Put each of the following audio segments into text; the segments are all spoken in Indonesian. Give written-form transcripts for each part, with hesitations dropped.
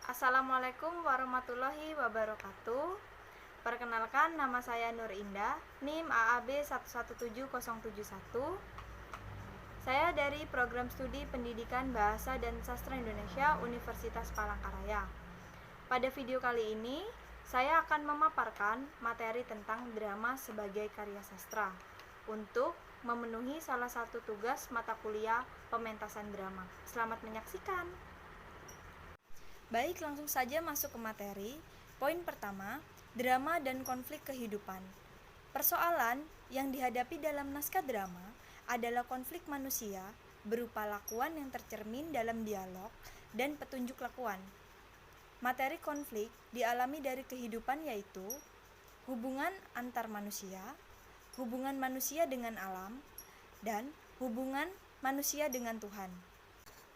Assalamualaikum warahmatullahi wabarakatuh. Perkenalkan, nama saya Nur Indah, NIM AAB 117071. Saya dari Program Studi Pendidikan Bahasa dan Sastra Indonesia Universitas Palangkaraya. Pada video kali ini, saya akan memaparkan materi tentang drama sebagai karya sastra untuk memenuhi salah satu tugas mata kuliah pementasan drama. Selamat menyaksikan. Baik, langsung saja masuk ke materi. Poin pertama, drama dan konflik kehidupan. Persoalan yang dihadapi dalam naskah drama adalah konflik manusia berupa lakuan yang tercermin dalam dialog dan petunjuk lakuan. Materi konflik dialami dari kehidupan yaitu hubungan antar manusia, hubungan manusia dengan alam, dan hubungan manusia dengan Tuhan.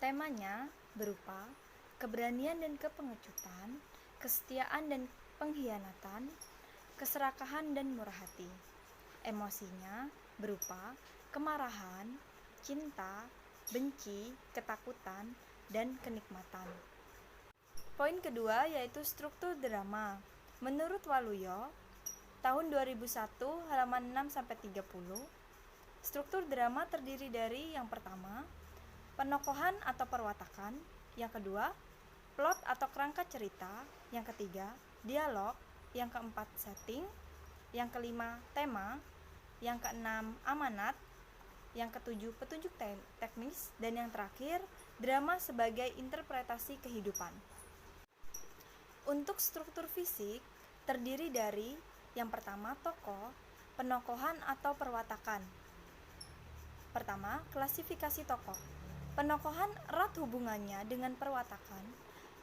Temanya berupa keberanian dan kepengecutan, kesetiaan dan pengkhianatan, keserakahan dan murah hati. Emosinya berupa kemarahan, cinta, benci, ketakutan, dan kenikmatan. Poin kedua yaitu struktur drama. Menurut Waluyo, tahun 2001 halaman 6-30, struktur drama terdiri dari yang pertama, penokohan atau perwatakan, yang kedua, plot atau kerangka cerita, yang ketiga, dialog, yang keempat, setting, yang kelima, tema, yang keenam, amanat, yang ketujuh, petunjuk teknis, dan yang terakhir, drama sebagai interpretasi kehidupan. Untuk struktur fisik, terdiri dari yang pertama, tokoh, penokohan atau perwatakan. Pertama, klasifikasi tokoh. Penokohan erat hubungannya dengan perwatakan.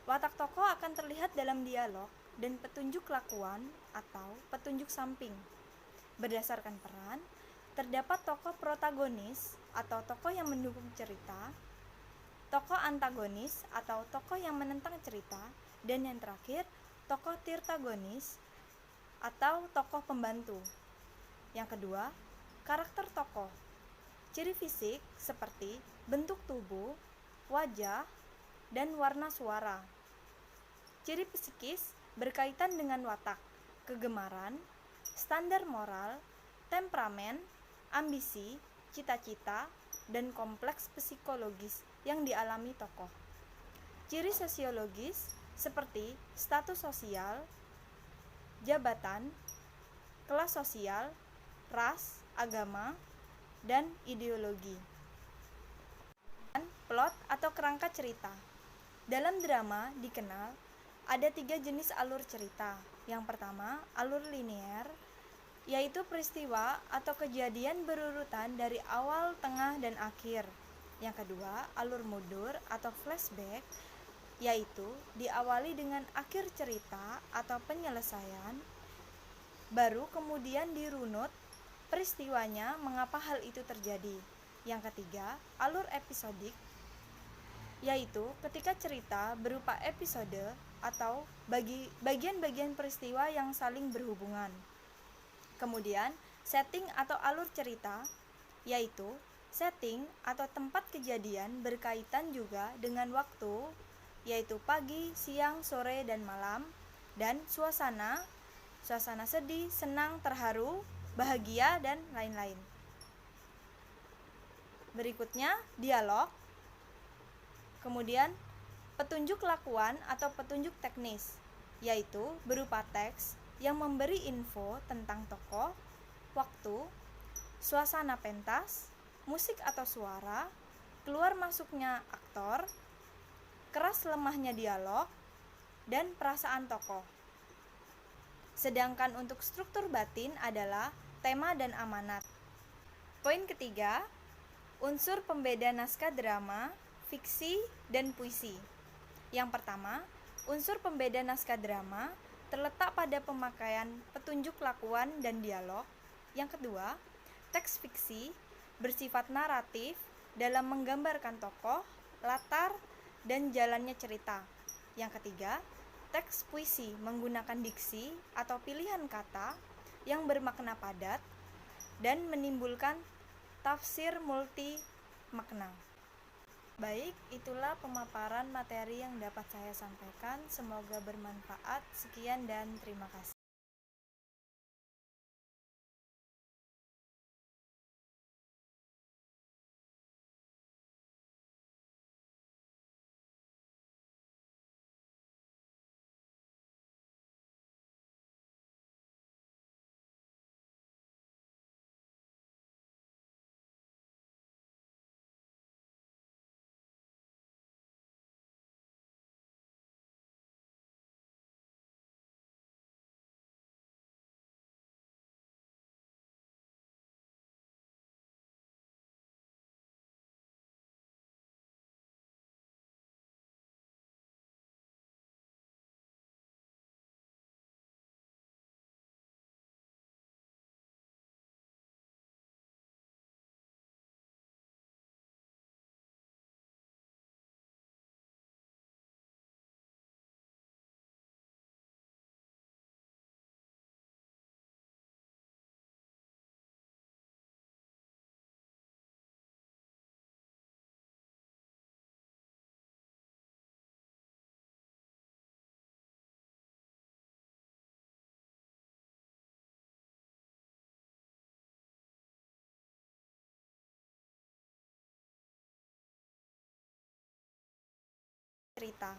Watak tokoh akan terlihat dalam dialog dan petunjuk lakuan atau petunjuk samping. Berdasarkan peran, terdapat tokoh protagonis atau tokoh yang mendukung cerita, tokoh antagonis atau tokoh yang menentang cerita, dan yang terakhir, tokoh tirtagonis atau tokoh pembantu. Yang kedua, karakter tokoh. Ciri fisik seperti bentuk tubuh, wajah, dan warna suara. Ciri psikis berkaitan dengan watak, kegemaran, standar moral, temperamen, ambisi, cita-cita, dan kompleks psikologis yang dialami tokoh. Ciri sosiologis seperti status sosial, jabatan, kelas sosial, ras, agama, dan ideologi. Plot atau kerangka cerita. Dalam drama dikenal ada 3 jenis alur cerita. Yang pertama, alur linear, yaitu peristiwa atau kejadian berurutan dari awal, tengah, dan akhir. Yang kedua, alur mundur atau flashback, yaitu diawali dengan akhir cerita atau penyelesaian, baru kemudian dirunut peristiwanya mengapa hal itu terjadi. Yang ketiga, alur episodik, yaitu ketika cerita berupa episode atau bagian-bagian peristiwa yang saling berhubungan. Kemudian, setting atau alur cerita, yaitu setting atau tempat kejadian berkaitan juga dengan waktu, yaitu pagi, siang, sore, dan malam, dan suasana sedih, senang, terharu, bahagia, dan lain-lain. Berikutnya, dialog. Kemudian, petunjuk lakuan atau petunjuk teknis, yaitu berupa teks yang memberi info tentang tokoh, waktu, suasana pentas, musik atau suara, keluar masuknya aktor, keras lemahnya dialog, dan perasaan tokoh. Sedangkan untuk struktur batin adalah tema dan amanat. Poin ketiga, unsur pembeda naskah drama, fiksi, dan puisi. Yang pertama, unsur pembeda naskah drama terletak pada pemakaian petunjuk lakuan dan dialog. Yang kedua, teks fiksi bersifat naratif dalam menggambarkan tokoh, latar, dan jalannya cerita. Yang ketiga, teks puisi menggunakan diksi atau pilihan kata yang bermakna padat dan menimbulkan tafsir multi makna. Baik, itulah pemaparan materi yang dapat saya sampaikan. Semoga bermanfaat. Sekian dan terima kasih. Cerita.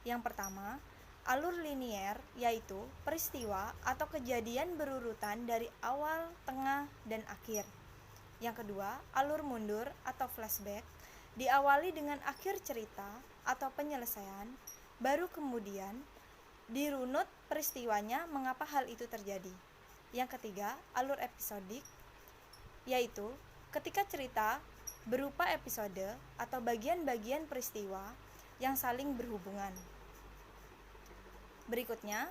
Yang pertama, alur linier yaitu peristiwa atau kejadian berurutan dari awal, tengah, dan akhir. Yang kedua, alur mundur atau flashback diawali dengan akhir cerita atau penyelesaian, baru kemudian dirunut peristiwanya mengapa hal itu terjadi. Yang ketiga, alur episodik yaitu ketika cerita berupa episode atau bagian-bagian peristiwa yang saling berhubungan. Berikutnya,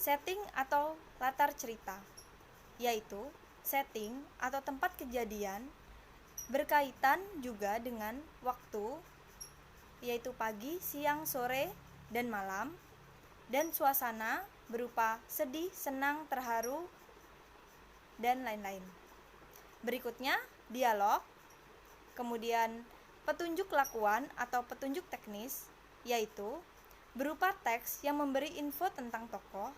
setting atau latar cerita, yaitu setting atau tempat kejadian berkaitan juga dengan waktu, yaitu pagi, siang, sore, dan malam, dan suasana berupa sedih, senang, terharu, dan lain-lain. Berikutnya, dialog, kemudian petunjuk lakuan atau petunjuk teknis, yaitu berupa teks yang memberi info tentang tokoh,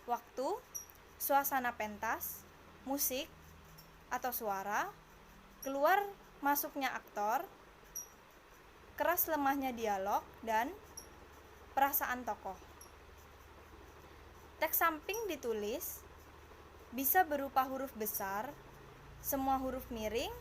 waktu, suasana pentas, musik atau suara, keluar masuknya aktor, keras lemahnya dialog, dan perasaan tokoh. Teks samping ditulis bisa berupa huruf besar, semua huruf miring,